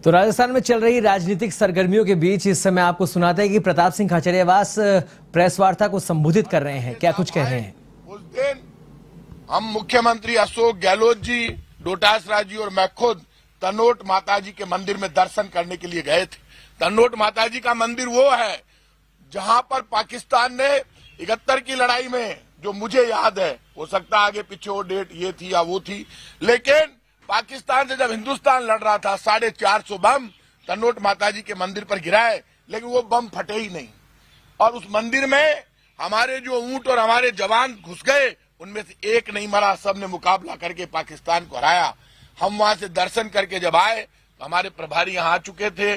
तो राजस्थान में चल रही राजनीतिक सरगर्मियों के बीच इस समय आपको सुनाते हैं कि प्रताप सिंह खाचरियावास प्रेस वार्ता को संबोधित कर रहे हैं। क्या कुछ कह रहे हैं? उस दिन हम मुख्यमंत्री अशोक गहलोत जी, डोटासरा जी और मैं खुद तनोट माता जी के मंदिर में दर्शन करने के लिए गए थे। तनोट माता जी का मंदिर वो है जहां पर पाकिस्तान ने 71 की लड़ाई में, जो मुझे याद है, हो सकता आगे पीछे वो डेट ये थी या वो थी, लेकिन पाकिस्तान से जब हिंदुस्तान लड़ रहा था 450 बम तनोट माता जी के मंदिर पर गिराए, लेकिन वो बम फटे ही नहीं। और उस मंदिर में हमारे जो ऊंट और हमारे जवान घुस गए, उनमें से एक नहीं मरा, सबने मुकाबला करके पाकिस्तान को हराया। हम वहां से दर्शन करके जब आए तो हमारे प्रभारी यहाँ आ चुके थे।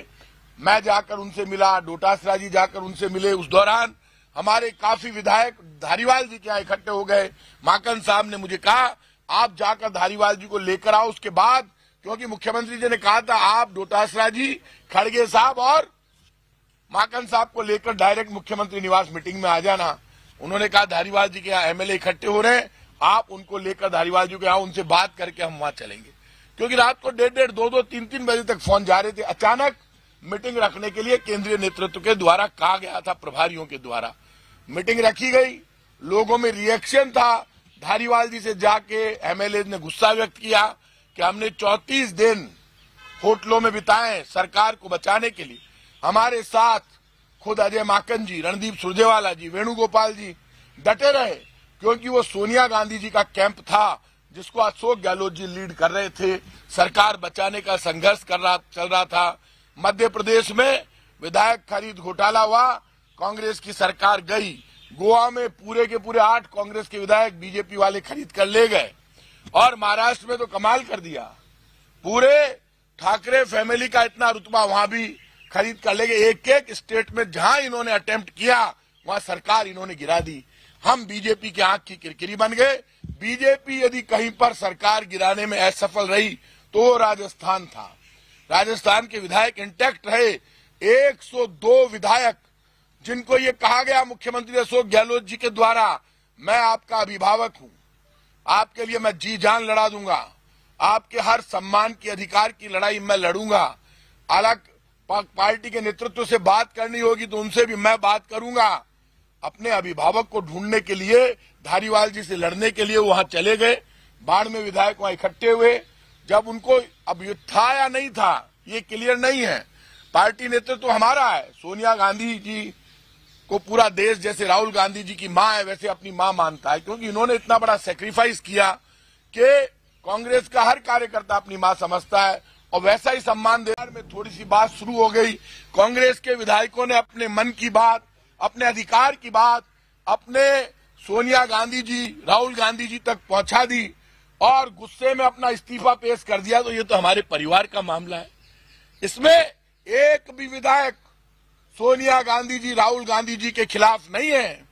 मैं जाकर उनसे मिला, डोटासरा जी जाकर उनसे मिले। उस दौरान हमारे काफी विधायक धारीवाल जी के यहाँ इकट्ठे हो गए। माकन साहब ने मुझे कहा आप जाकर धारीवाल जी को लेकर आओ। उसके बाद, क्योंकि मुख्यमंत्री जी ने कहा था आप डोटासरा जी, खड़गे साहब और माकन साहब को लेकर डायरेक्ट मुख्यमंत्री निवास मीटिंग में आ जाना। उन्होंने कहा धारीवाल जी के यहाँ एमएलए इकट्ठे हो रहे हैं, आप उनको लेकर धारीवाल जी के यहाँ उनसे बात करके हम वहां चलेंगे। क्योंकि रात को 1:30, 2-2, 3-3 बजे तक फोन जा रहे थे। अचानक मीटिंग रखने के लिए केंद्रीय नेतृत्व के द्वारा कहा गया था, प्रभारियों के द्वारा मीटिंग रखी गई। लोगों में रिएक्शन था। धारीवाल जी से जाके एमएलए ने गुस्सा व्यक्त किया कि हमने 34 दिन होटलों में बिताए सरकार को बचाने के लिए। हमारे साथ खुद अजय माकन जी, रणदीप सुरजेवाला जी, वेणुगोपाल जी डटे रहे, क्योंकि वो सोनिया गांधी जी का कैंप था जिसको अशोक गहलोत जी लीड कर रहे थे। सरकार बचाने का संघर्ष चल रहा था। मध्य प्रदेश में विधायक खरीद घोटाला हुआ, कांग्रेस की सरकार गई। गोवा में पूरे के पूरे 8 कांग्रेस के विधायक बीजेपी वाले खरीद कर ले गए। और महाराष्ट्र में तो कमाल कर दिया, पूरे ठाकरे फैमिली का इतना रुतबा वहां भी खरीद कर ले गए। एक स्टेट में जहां इन्होंने अटेम्प्ट किया वहां सरकार इन्होंने गिरा दी। हम बीजेपी की आंख की किरकिरी बन गए। बीजेपी यदि कहीं पर सरकार गिराने में असफल रही तो राजस्थान था। राजस्थान के विधायक इंटैक्ट रहे। 102 विधायक, जिनको ये कहा गया मुख्यमंत्री अशोक गहलोत जी के द्वारा, मैं आपका अभिभावक हूं, आपके लिए मैं जी जान लड़ा दूंगा, आपके हर सम्मान की अधिकार की लड़ाई मैं लड़ूंगा। अलग पार्टी के नेतृत्व से बात करनी होगी तो उनसे भी मैं बात करूंगा। अपने अभिभावक को ढूंढने के लिए, धारीवाल जी से लड़ने के लिए वहां चले गए। बाढ़ में विधायक वहां इकट्ठे हुए। जब उनको अब ये था या नहीं था ये क्लियर नहीं है। पार्टी नेतृत्व तो हमारा है। सोनिया गांधी जी को पूरा देश जैसे राहुल गांधी जी की मां है वैसे अपनी मां मानता है, क्योंकि इन्होंने इतना बड़ा सेक्रीफाइस किया कि कांग्रेस का हर कार्यकर्ता अपनी मां समझता है। और वैसा ही सम्मान देने में थोड़ी सी बात शुरू हो गई। कांग्रेस के विधायकों ने अपने मन की बात, अपने अधिकार की बात अपने सोनिया गांधी जी, राहुल गांधी जी तक पहुंचा दी और गुस्से में अपना इस्तीफा पेश कर दिया। तो ये तो हमारे परिवार का मामला है। इसमें एक भी विधायक सोनिया गांधी जी, राहुल गांधी जी के खिलाफ नहीं है।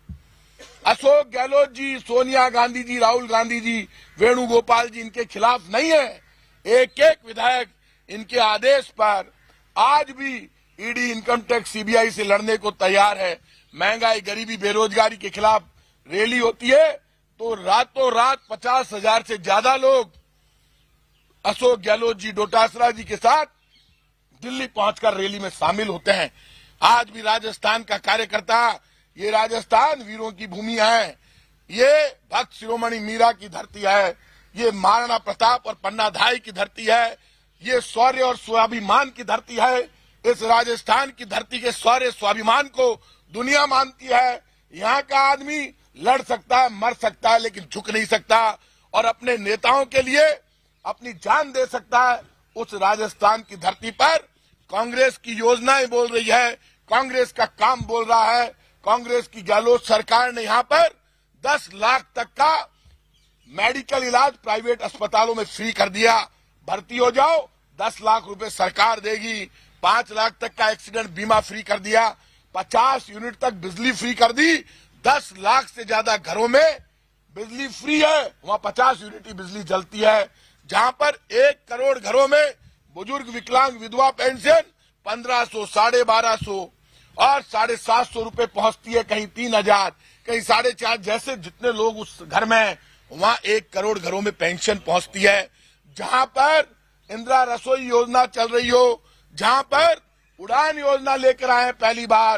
अशोक गहलोत जी, सोनिया गांधी जी, राहुल गांधी जी, वेणुगोपाल जी इनके खिलाफ नहीं है। एक विधायक इनके आदेश पर आज भी ईडी, इनकम टैक्स, सीबीआई से लड़ने को तैयार है। महंगाई, गरीबी, बेरोजगारी के खिलाफ रैली होती है तो रातों रात 50,000 से ज्यादा लोग अशोक गहलोत जी, डोटासरा जी के साथ दिल्ली पहुंचकर रैली में शामिल होते हैं। आज भी राजस्थान का कार्यकर्ता, ये राजस्थान वीरों की भूमि है, ये भक्त शिरोमणि मीरा की धरती है, ये महाराणा प्रताप और पन्ना धाई की धरती है, ये शौर्य और स्वाभिमान की धरती है। इस राजस्थान की धरती के शौर्य स्वाभिमान को दुनिया मानती है। यहाँ का आदमी लड़ सकता है, मर सकता है, लेकिन झुक नहीं सकता और अपने नेताओं के लिए अपनी जान दे सकता है। उस राजस्थान की धरती पर कांग्रेस की योजनाएं बोल रही है, कांग्रेस का काम बोल रहा है। कांग्रेस की गहलोत सरकार ने यहाँ पर 10 लाख तक का मेडिकल इलाज प्राइवेट अस्पतालों में फ्री कर दिया। भर्ती हो जाओ, 10 लाख रुपए सरकार देगी। 5 लाख तक का एक्सीडेंट बीमा फ्री कर दिया। 50 यूनिट तक बिजली फ्री कर दी। 10 लाख से ज्यादा घरों में बिजली फ्री है, वहां 50 यूनिट की बिजली जलती है। जहां पर 1 करोड़ घरों में बुजुर्ग, विकलांग, विधवा पेंशन 1500, 1250 और 750 रुपए पहुंचती है। कहीं 3000, कहीं 4.5, जैसे जितने लोग उस घर में, वहां 1 करोड़ घरों में पेंशन पहुंचती है। जहां पर इंदिरा रसोई योजना चल रही हो, जहां पर उड़ान योजना लेकर आए पहली बार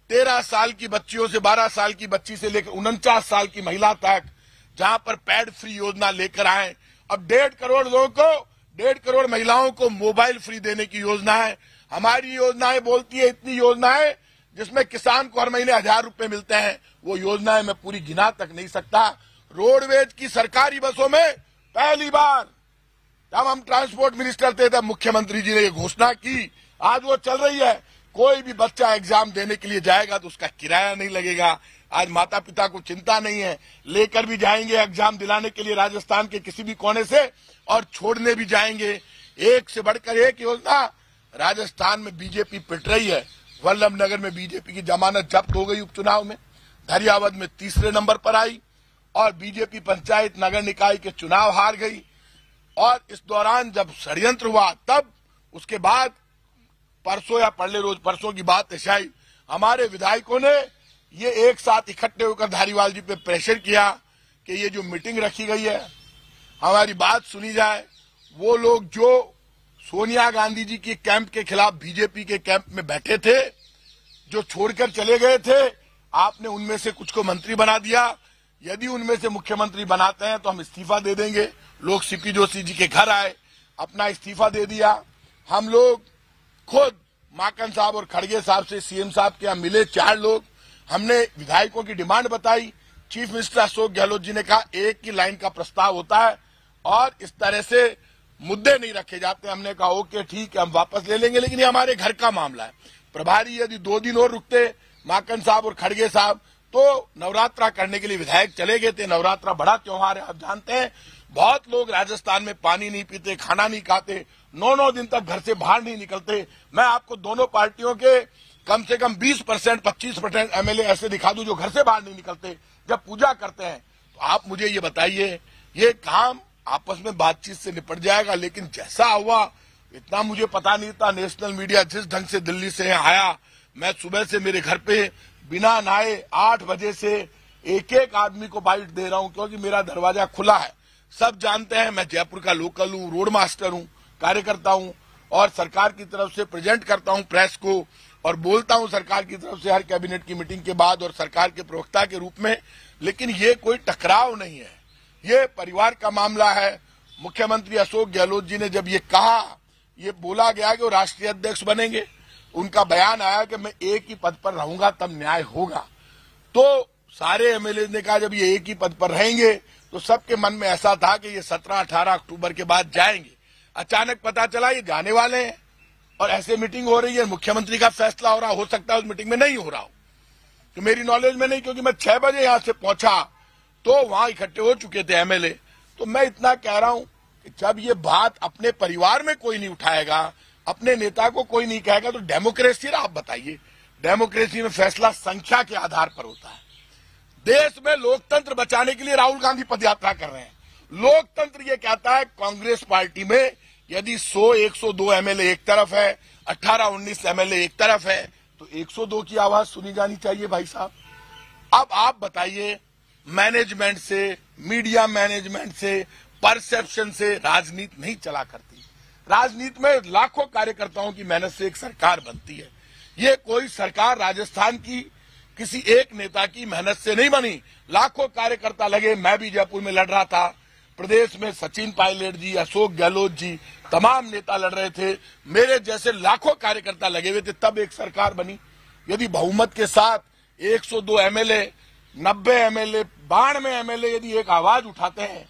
13 साल की बच्चियों से 12 साल की बच्ची से लेकर 49 साल की महिला तक, जहां पर पैड फ्री योजना लेकर आए। अब 1.5 करोड़ लोगों को, 1.5 करोड़ महिलाओं को मोबाइल फ्री देने की योजना है। हमारी योजनाएं बोलती है इतनी योजनाएं जिसमें किसान को हर महीने 1000 रुपए मिलते हैं, वो योजनाएं मैं पूरी गिना तक नहीं सकता। रोडवेज की सरकारी बसों में पहली बार, जब हम ट्रांसपोर्ट मिनिस्टर थे तब मुख्यमंत्री जी ने ये घोषणा की, आज वो चल रही है। कोई भी बच्चा एग्जाम देने के लिए जाएगा तो उसका किराया नहीं लगेगा। आज माता पिता को चिंता नहीं है, लेकर भी जाएंगे एग्जाम दिलाने के लिए राजस्थान के किसी भी कोने से और छोड़ने भी जाएंगे। एक से बढ़कर एक योजना राजस्थान में बीजेपी पिट रही है। वल्लभनगर में बीजेपी की जमानत जब्त हो गई उपचुनाव में, धरियावद में तीसरे नंबर पर आई और बीजेपी पंचायत नगर निकाय के चुनाव हार गई। और इस दौरान जब षड्यंत्र हुआ तब उसके बाद परसों या पहले रोज परसों की बात है शायद, हमारे विधायकों ने ये एक साथ इकट्ठे होकर धारीवाल जी पे प्रेशर किया कि ये जो मीटिंग रखी गई है हमारी बात सुनी जाए। वो लोग जो सोनिया गांधी जी के कैंप के खिलाफ बीजेपी के कैंप में बैठे थे, जो छोड़कर चले गए थे, आपने उनमें से कुछ को मंत्री बना दिया। यदि उनमें से मुख्यमंत्री बनाते हैं तो हम इस्तीफा दे देंगे। लोग सीपी जोशी जी के घर आए, अपना इस्तीफा दे दिया। हम लोग खुद माकन साहब और खड़गे साहब से सीएम साहब के यहाँ मिले, 4 लोग। हमने विधायकों की डिमांड बताई। चीफ मिनिस्टर अशोक गहलोत जी ने कहा एक ही लाइन का प्रस्ताव होता है और इस तरह से मुद्दे नहीं रखे जाते। हमने कहा ओके ठीक है, हम वापस ले लेंगे, लेकिन ये हमारे घर का मामला है। प्रभारी यदि 2 दिन और रुकते माकन साहब और खड़गे साहब तो नवरात्रा करने के लिए विधायक चले गए थे। नवरात्रा बड़ा त्योहार है, आप जानते हैं। बहुत लोग राजस्थान में पानी नहीं पीते, खाना नहीं खाते, 9-9 दिन तक घर से बाहर नहीं निकलते। मैं आपको दोनों पार्टियों के कम से कम 20%, 25% एमएलए ऐसे दिखा दूं जो घर से बाहर नहीं निकलते जब पूजा करते हैं। तो आप मुझे ये बताइए, ये काम आपस में बातचीत से निपट जाएगा। लेकिन जैसा हुआ इतना मुझे पता नहीं था। नेशनल मीडिया जिस ढंग से दिल्ली से आया, मैं सुबह से मेरे घर पे बिना नहाए 8 बजे से एक आदमी को बाइट दे रहा हूं, क्योंकि मेरा दरवाजा खुला है। सब जानते हैं मैं जयपुर का लोकल हूं, रोड मास्टर हूं, कार्यकर्ता हूं और सरकार की तरफ से प्रेजेंट करता हूं प्रेस को और बोलता हूं सरकार की तरफ से हर कैबिनेट की मीटिंग के बाद और सरकार के प्रवक्ता के रूप में। लेकिन ये कोई टकराव नहीं है, ये परिवार का मामला है। मुख्यमंत्री अशोक गहलोत जी ने जब ये कहा, ये बोला गया कि वो राष्ट्रीय अध्यक्ष बनेंगे, उनका बयान आया कि मैं एक ही पद पर रहूंगा तब न्याय होगा। तो सारे एमएलए ने कहा जब ये एक ही पद पर रहेंगे, तो सबके मन में ऐसा था कि ये 17-18 अक्टूबर के बाद जाएंगे। अचानक पता चला ये जाने वाले हैं और ऐसे मीटिंग हो रही है, मुख्यमंत्री का फैसला हो रहा, हो सकता है उस मीटिंग में नहीं हो रहा हो, तो मेरी नॉलेज में नहीं, क्योंकि मैं 6 बजे यहां से पहुंचा तो वहां इकट्ठे हो चुके थे एमएलए। तो मैं इतना कह रहा हूं कि जब ये बात अपने परिवार में कोई नहीं उठाएगा, अपने नेता को कोई नहीं कहेगा, तो डेमोक्रेसी, आप बताइए, डेमोक्रेसी में फैसला संख्या के आधार पर होता है। देश में लोकतंत्र बचाने के लिए राहुल गांधी पदयात्रा कर रहे हैं। लोकतंत्र ये कहता है कांग्रेस पार्टी में यदि 100-102 एमएलए एक तरफ है, 18-19 एमएलए एक तरफ है, तो 102 की आवाज सुनी जानी चाहिए भाई साहब। अब आप बताइए, मैनेजमेंट से, मीडिया मैनेजमेंट से, परसेप्शन से राजनीति नहीं चला करती। राजनीति में लाखों कार्यकर्ताओं की मेहनत से एक सरकार बनती है। ये कोई सरकार राजस्थान की किसी एक नेता की मेहनत से नहीं बनी, लाखों कार्यकर्ता लगे। मैं भी जयपुर में लड़ रहा था, प्रदेश में सचिन पायलट जी, अशोक गहलोत जी, तमाम नेता लड़ रहे थे, मेरे जैसे लाखों कार्यकर्ता लगे हुए थे, तब एक सरकार बनी। यदि बहुमत के साथ 102 एमएलए, 90 एमएलए, 92 एमएलए यदि एक आवाज उठाते हैं,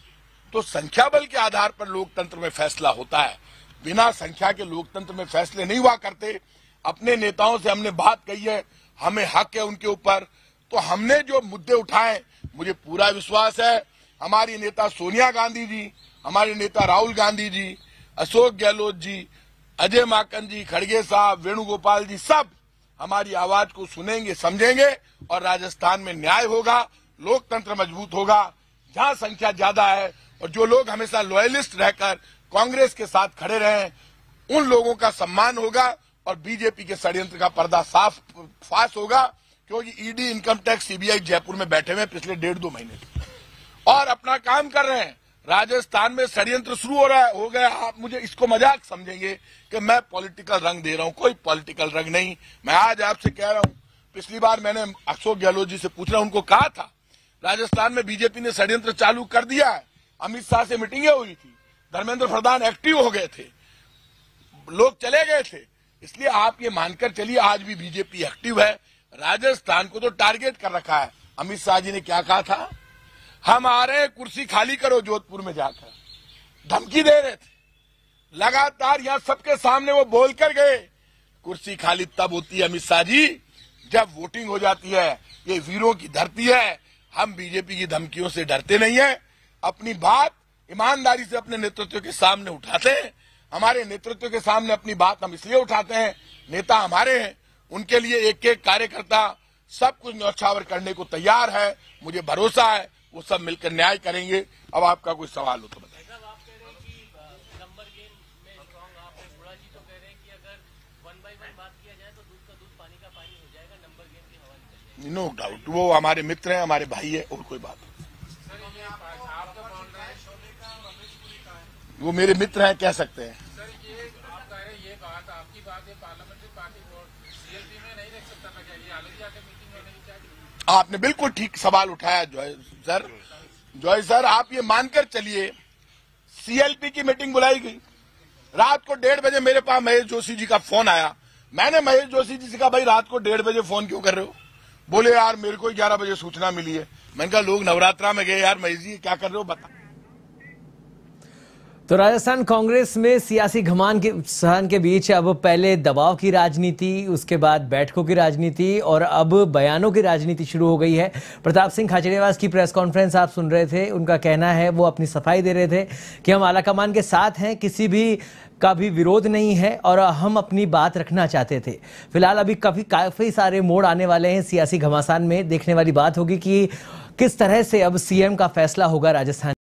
तो संख्या बल के आधार पर लोकतंत्र में फैसला होता है। बिना संख्या के लोकतंत्र में फैसले नहीं हुआ करते। अपने नेताओं से हमने बात कही है, हमें हक है उनके ऊपर। तो हमने जो मुद्दे उठाए, मुझे पूरा विश्वास है हमारी नेता सोनिया गांधी जी, हमारे नेता राहुल गांधी जी, अशोक गहलोत जी, अजय माकन जी, खड़गे साहब, वेणुगोपाल जी, सब हमारी आवाज को सुनेंगे, समझेंगे और राजस्थान में न्याय होगा, लोकतंत्र मजबूत होगा। जहां संख्या ज्यादा है और जो लोग हमेशा लॉयलिस्ट रहकर कांग्रेस के साथ खड़े रहे, उन लोगों का सम्मान होगा और बीजेपी के षड्यंत्र का पर्दा साफ फाश होगा। क्योंकि ED, income tax, CBI Jaipur में बैठे हुए पिछले 1.5-2 महीने से और अपना काम कर रहे हैं। राजस्थान में षड्यंत्र शुरू हो गया। आप मुझे इसको मजाक समझेंगे कि मैं पॉलिटिकल रंग दे रहा हूं, कोई पॉलिटिकल रंग नहीं। मैं आज आपसे कह रहा हूं, पिछली बार मैंने अशोक गहलोत जी से पूछ रहा, उनको कहा था राजस्थान में बीजेपी ने षड्यंत्र चालू कर दिया है। अमित शाह से मीटिंगें हुई थी, धर्मेंद्र प्रधान एक्टिव हो गए थे, लोग चले गए थे। इसलिए आप ये मानकर चलिए आज भी बीजेपी एक्टिव है। राजस्थान को तो टारगेट कर रखा है। अमित शाह जी ने क्या कहा था, हम आ रहे हैं, कुर्सी खाली करो जोधपुर में जाकर, धमकी दे रहे थे। लगातार यहां सबके सामने वो बोल कर गए। कुर्सी खाली तब होती है अमित शाह जी जब वोटिंग हो जाती है। ये वीरों की धरती है। हम बीजेपी की धमकियों से डरते नहीं है। अपनी बात ईमानदारी से अपने नेतृत्व के सामने उठाते हैं। हमारे नेतृत्व के सामने अपनी बात हम इसलिए उठाते हैं, नेता हमारे हैं, उनके लिए एक एक कार्यकर्ता सब कुछ न्यौछावर करने को तैयार है। मुझे भरोसा है वो सब मिलकर न्याय करेंगे। अब आपका कोई सवाल हो तो बताइए। नो डाउट, वो हमारे मित्र हैं, हमारे भाई है, और कोई बात नहीं। वो मेरे मित्र हैं, कह सकते हैं। सर ये आप कह रहे हैं, ये बात आपकी बात है, पार्लियामेंट्री पार्टी बोर्ड सीएलपी में नहीं रख सकता था क्या? ये अलग जाकर मीटिंग होने की चाहिए। आपने बिल्कुल ठीक सवाल उठाया जॉय सर, आप ये मानकर चलिए सीएलपी की मीटिंग बुलाई गई। रात को 1:30 बजे मेरे पास महेश जोशी जी का फोन आया। मैंने महेश जोशी जी से कहा, भाई रात को 1:30 बजे फोन क्यों कर रहे हो? बोले यार मेरे को 11 बजे सूचना मिली है। मैंने कहा लोग नवरात्रा में गए यार, महेश जी क्या कर रहे हो बता। तो राजस्थान कांग्रेस में सियासी घमासान के बीच अब पहले दबाव की राजनीति, उसके बाद बैठकों की राजनीति और अब बयानों की राजनीति शुरू हो गई है। प्रताप सिंह खाचरियावास की प्रेस कॉन्फ्रेंस आप सुन रहे थे। उनका कहना है, वो अपनी सफाई दे रहे थे कि हम आलाकमान के साथ हैं, किसी भी का भी विरोध नहीं है और हम अपनी बात रखना चाहते थे। फिलहाल अभी काफी सारे मोड़ आने वाले हैं सियासी घमासान में। देखने वाली बात होगी कि किस तरह से अब सीएम का फैसला होगा राजस्थान।